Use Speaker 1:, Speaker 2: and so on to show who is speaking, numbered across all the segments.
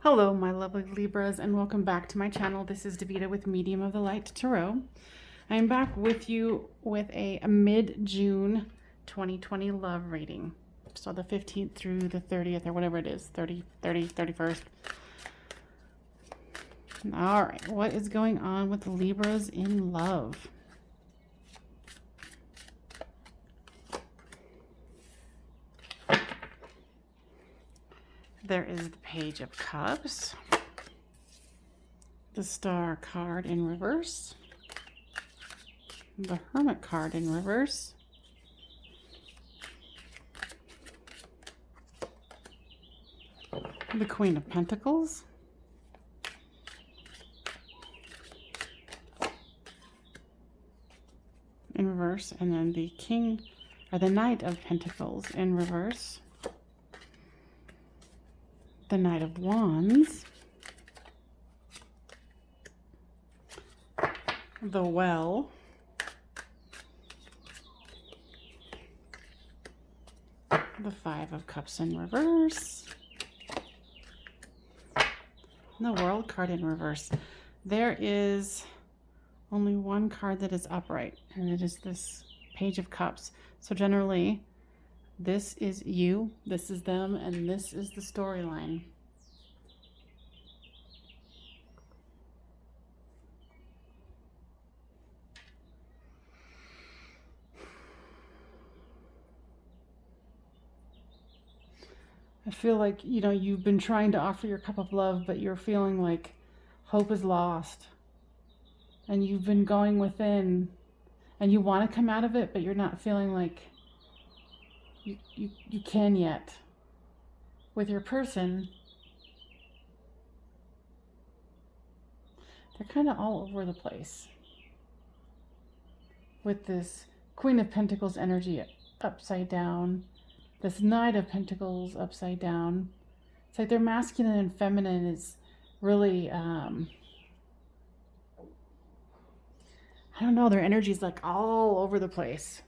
Speaker 1: Hello, my lovely Libras, and welcome back to my channel. This is Davida with Medium of the Light Tarot. I am back with you with a mid-June 2020 love reading. So the 15th through the 30th, or whatever it is, 31st. All right, what is going on with Libras in love? There is the Page of Cups, the Star card in reverse, the Hermit card in reverse, the Queen of Pentacles, in reverse, and then the King, or the Knight of Pentacles in reverse, the Knight of Wands, the Well, the Five of Cups in reverse, and the World card in reverse. There is only one card that is upright, and it is this Page of Cups. So generally, this is you, this is them, and this is the storyline. I feel like, you've been trying to offer your cup of love, but you're feeling like hope is lost. And you've been going within, and you want to come out of it, but you're not feeling like you can yet. With your person, they're kind of all over the place. With this Queen of Pentacles energy upside down, this Knight of Pentacles upside down. It's like their masculine and feminine is really, I don't know, their energy is like all over the place.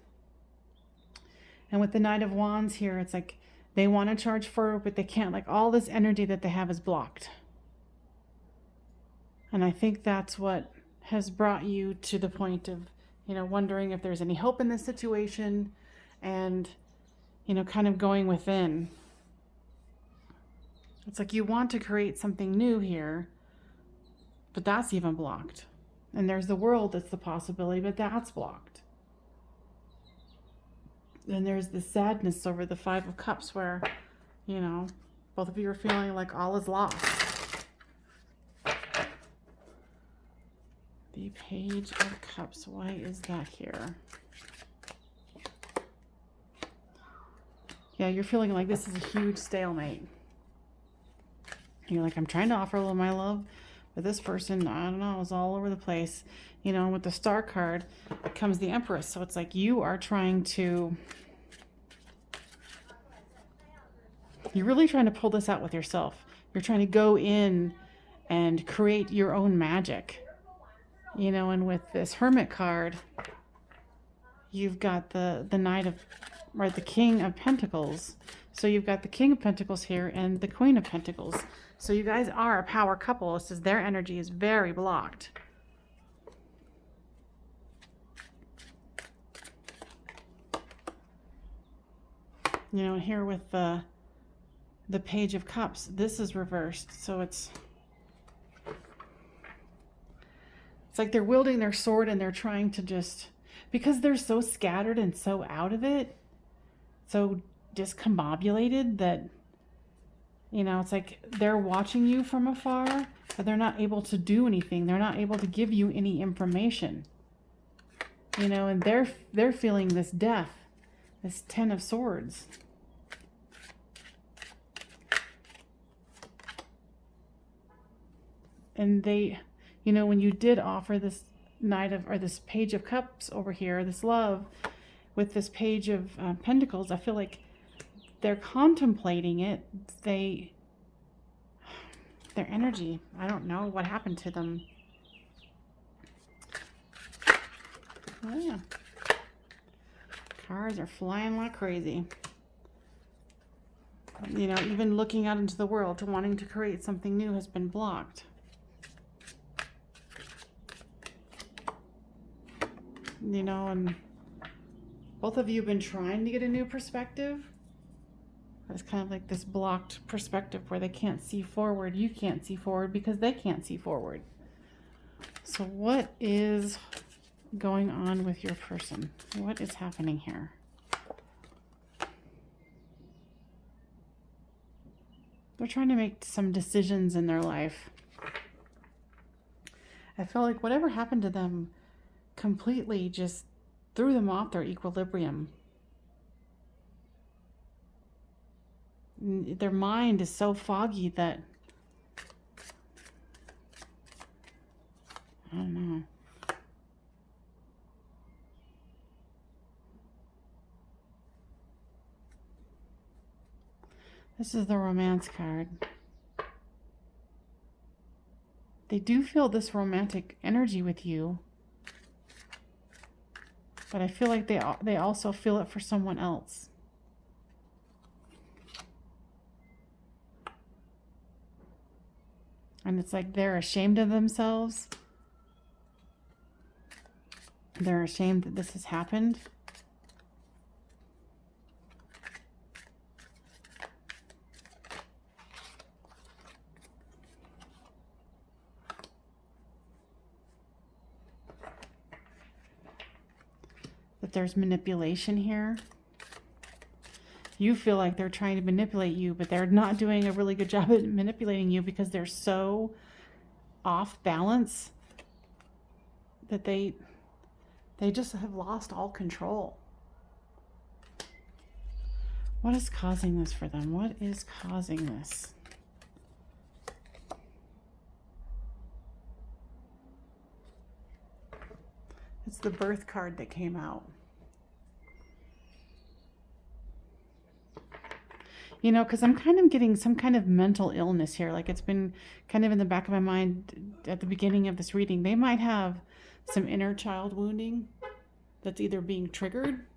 Speaker 1: And with the Knight of Wands here, it's like they want to charge forward, but they can't. Like all this energy that they have is blocked. And I think that's what has brought you to the point of, wondering if there's any hope in this situation and, kind of going within. It's like you want to create something new here, but that's even blocked. And there's the World that's the possibility, but that's blocked. Then there's the sadness over the Five of Cups where, both of you are feeling like all is lost. The Page of Cups, why is that here? Yeah, you're feeling like this is a huge stalemate. You're like, I'm trying to offer a little of my love, but this person, I don't know, is all over the place. And with the Star card comes the Empress. So it's like you are trying to, you're really trying to pull this out with yourself. You're trying to go in and create your own magic. And with this Hermit card, you've got the Knight of, right, the King of Pentacles. So you've got the King of Pentacles here and the Queen of Pentacles. So you guys are a power couple. It says their energy is very blocked. Here with the Page of Cups, this is reversed. So it's like they're wielding their sword and they're trying to just, because they're so scattered and so out of it, so discombobulated that, it's like they're watching you from afar, but they're not able to do anything. They're not able to give you any information. And they're feeling this death, this Ten of Swords. And they, when you did offer this this Page of Cups over here, this love, with this Page of Pentacles, I feel like they're contemplating it. Their energy, I don't know what happened to them. Oh yeah. Cards are flying like crazy. You know, even looking out into the world to wanting to create something new has been blocked. You know, and both of you have been trying to get a new perspective. It's kind of like this blocked perspective where they can't see forward. You can't see forward because they can't see forward. So what is going on with your person? What is happening here? They're trying to make some decisions in their life. I feel like whatever happened to them completely just threw them off their equilibrium. Their mind is so foggy that, I don't know. This is the Romance card. They do feel this romantic energy with you, but I feel like they also feel it for someone else. And it's like they're ashamed of themselves. They're ashamed that this has happened. That there's manipulation here. You feel like they're trying to manipulate you, but they're not doing a really good job at manipulating you because they're so off balance that they just have lost all control. What is causing this for them? What is causing this? It's the Birth card that came out. You know, because I'm kind of getting some kind of mental illness here. Like it's been kind of in the back of my mind at the beginning of this reading. They might have some inner child wounding that's either being triggered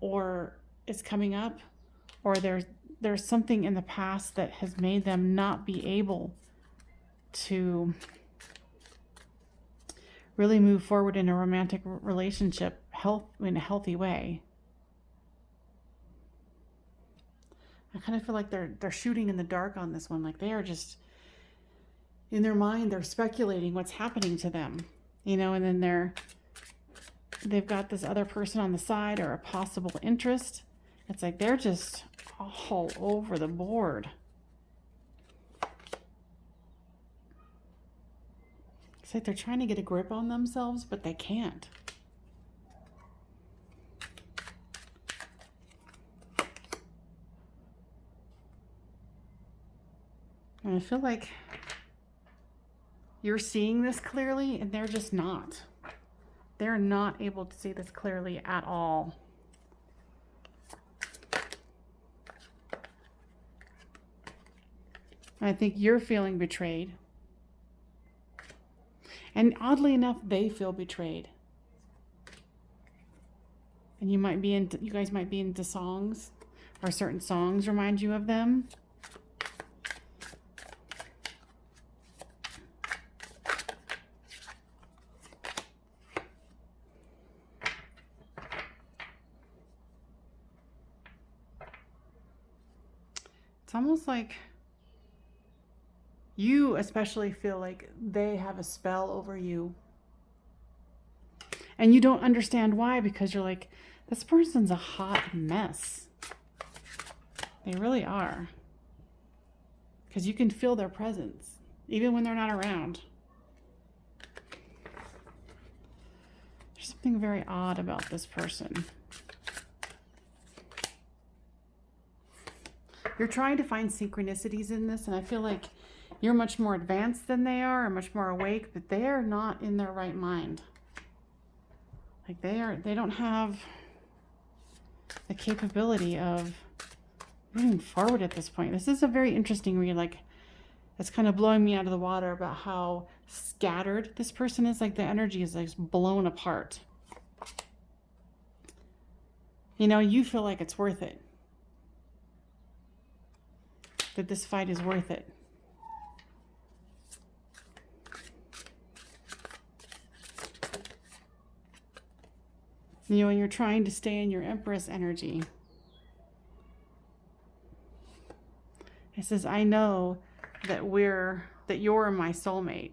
Speaker 1: or is coming up, or there's something in the past that has made them not be able to really move forward in a romantic relationship in a healthy way. I kind of feel like they're shooting in the dark on this one. Like they are just, in their mind, they're speculating what's happening to them, you know, and then they've got this other person on the side or a possible interest. It's like they're just all over the board. It's like they're trying to get a grip on themselves, but they can't. And I feel like you're seeing this clearly and they're just not. They're not able to see this clearly at all. And I think you're feeling betrayed. And oddly enough, they feel betrayed. And you guys might be into songs, or certain songs remind you of them. It's almost like you especially feel like they have a spell over you. And you don't understand why, because you're like, this person's a hot mess. They really are. Because you can feel their presence, even when they're not around. There's something very odd about this person. You're trying to find synchronicities in this, and I feel like you're much more advanced than they are, and much more awake, but they are not in their right mind. Like they don't have the capability of moving forward at this point. This is a very interesting read. Like, it's kind of blowing me out of the water about how scattered this person is. Like the energy is like blown apart. You know, you feel like it's worth it. that this fight is worth it. You know, and you're trying to stay in your Empress energy. It says, I know that you're my soulmate.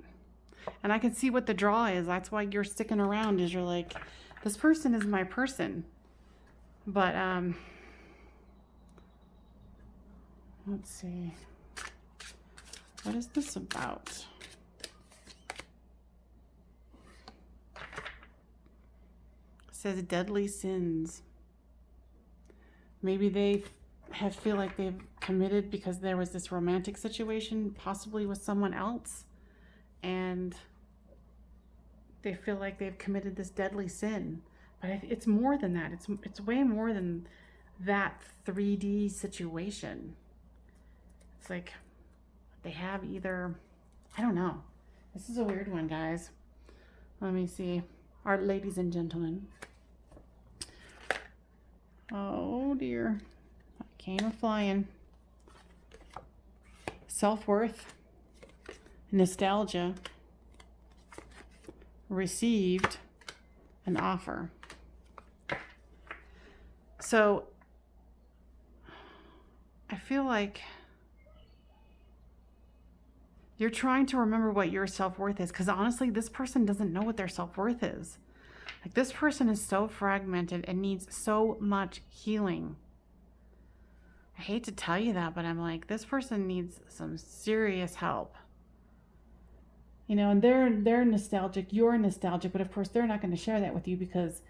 Speaker 1: And I can see what the draw is. That's why you're sticking around, is you're like, this person is my person. But, let's see. What is this about? It says deadly sins. Maybe they feel like they've committed because there was this romantic situation, possibly with someone else, and they feel like they've committed this deadly sin. But it's more than that. It's way more than that 3D situation. It's like they have either, I don't know. This is a weird one, guys. Let me see. Our ladies and gentlemen. Oh dear. Came a flying. Self-worth, nostalgia, received an offer. So I feel like you're trying to remember what your self-worth is, because honestly, this person doesn't know what their self-worth is. Like, this person is so fragmented and needs so much healing. I hate to tell you that, but I'm like, this person needs some serious help. You know, and they're nostalgic, you're nostalgic, but of course they're not going to share that with you because,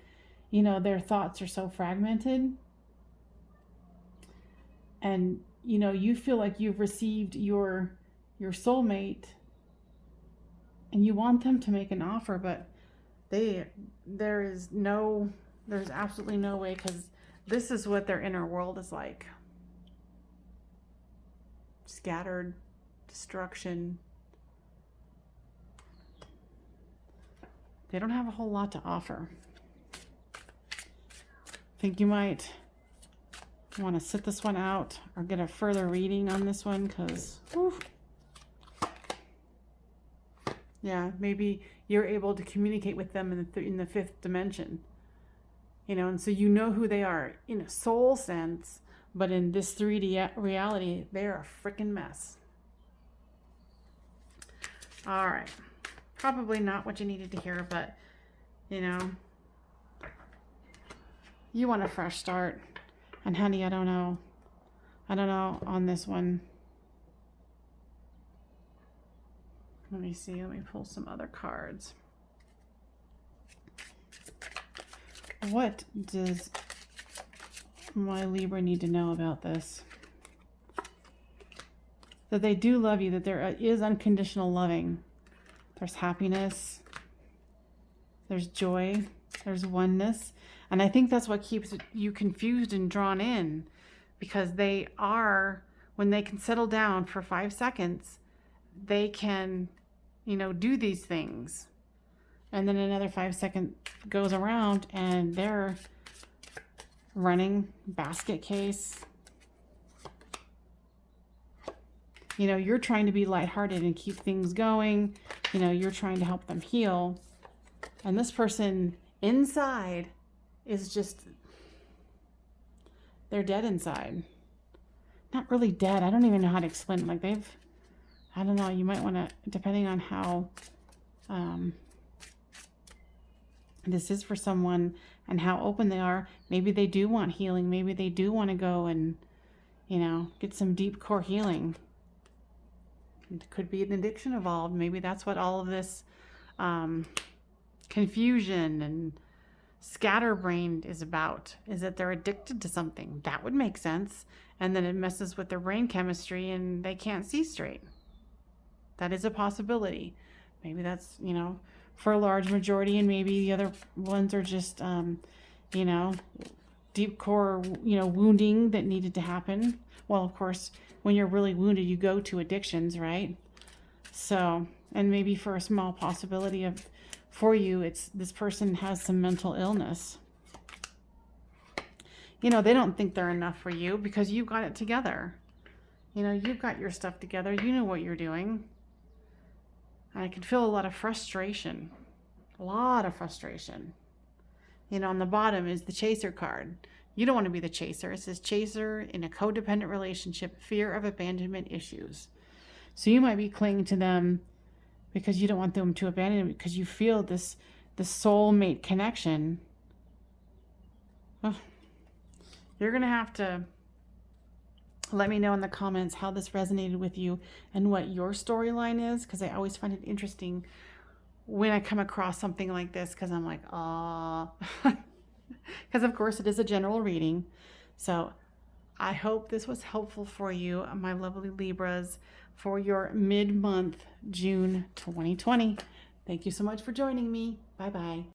Speaker 1: you know, their thoughts are so fragmented. And, you know, you feel like you've received your soulmate and you want them to make an offer, but there's absolutely no way, because this is what their inner world is like. Scattered, destruction. They don't have a whole lot to offer. I think you might want to sit this one out or get a further reading on this one, because yeah, maybe you're able to communicate with them in the fifth dimension, you know, and so you know who they are in a soul sense, but in this 3D reality, they're a freaking mess. All right, probably not what you needed to hear, but you know, you want a fresh start. And honey, I don't know on this one. Let me see. Let me pull some other cards. What does my Libra need to know about this? That they do love you, that there is unconditional loving. There's happiness. There's joy. There's oneness. And I think that's what keeps you confused and drawn in, because they are, when they can settle down for 5 seconds, they can, you know, do these things. And then another 5 seconds goes around and they're running basket case. You know, you're trying to be lighthearted and keep things going. You know, you're trying to help them heal. And this person inside is just, they're dead inside. Not really dead. I don't even know how to explain it. Like I don't know, you might want to, depending on how this is for someone and how open they are, maybe they do want healing. Maybe they do want to go and, you know, get some deep core healing. It could be an addiction involved. Maybe that's what all of this confusion and scatterbrained is about, is that they're addicted to something. That would make sense. And then it messes with their brain chemistry and they can't see straight. That is a possibility. Maybe that's, you know, for a large majority, and maybe the other ones are just, you know, deep core, you know, wounding that needed to happen. Well, of course, when you're really wounded, you go to addictions, right? So, and maybe for a small possibility of, for you, it's this person has some mental illness. You know, they don't think they're enough for you because you got it together. You know, you've got your stuff together. You know what you're doing. I can feel a lot of frustration. A lot of frustration. You know, on the bottom is the chaser card. You don't want to be the chaser. It says chaser in a codependent relationship, fear of abandonment issues. So you might be clinging to them because you don't want them to abandon you, because you feel this soulmate connection. Well, you're going to have to let me know in the comments how this resonated with you and what your storyline is, because I always find it interesting when I come across something like this, because I'm like, ah, because of course it is a general reading. So I hope this was helpful for you, my lovely Libras, for your mid-month June 2020. Thank you so much for joining me. Bye-bye.